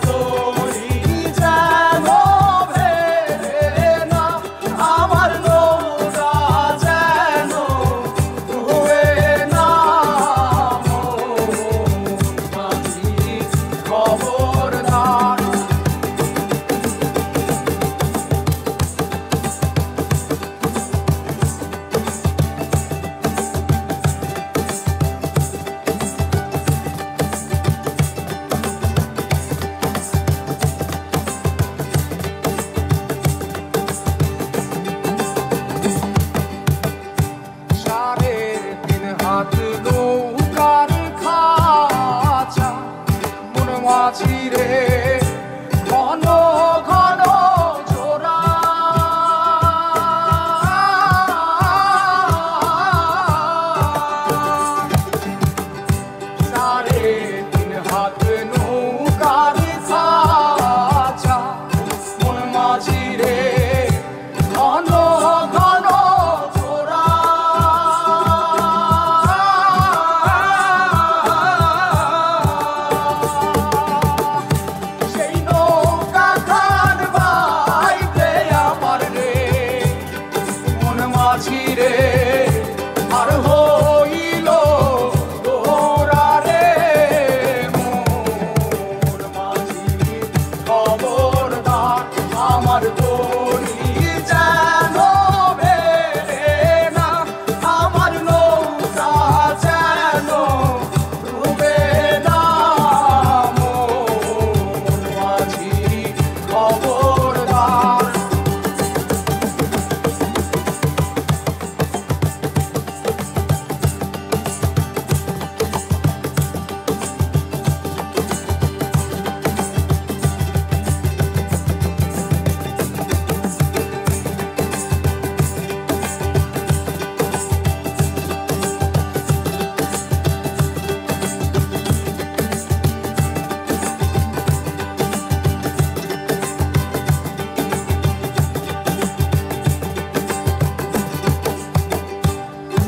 তরি যেন ভেড়ে না, আমার নৌকা যেন ডুবে না। মাঝি খবরদার। হাত নৌকার খাঁচা মন মাঝি রে ঘন ঘন জোড়া। সাড়ে তিন হাত নৌকার খাঁচা মন মাঝি রে ঘন ঘন জোড়া। মাঝিরে আর হইল তোরা রে মোর মাঝি খবরদার। আমার তরি যেন ভেড়ে না, আমার নৌকা যেন ডুবে না। মোর মাঝি খবরদার।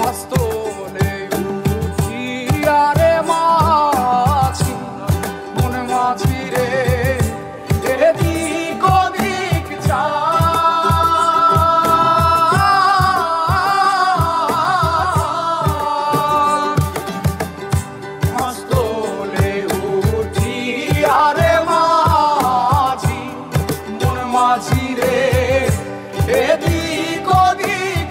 মাস্তলে উঠিয়া রে মাঝি মন মাঝি রে এদিক ওদিক মাস্তলে উঠিয়া রে মাঝি মন মাঝি রে এদিক ওদিক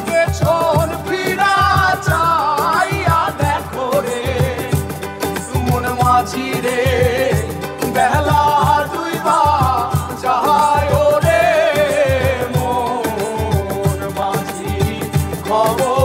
পেছন ফিরা চাইয়া দেখো রে মন মাঝি রে বেলা ডুইবা যায় রে মোর মাঝি খবর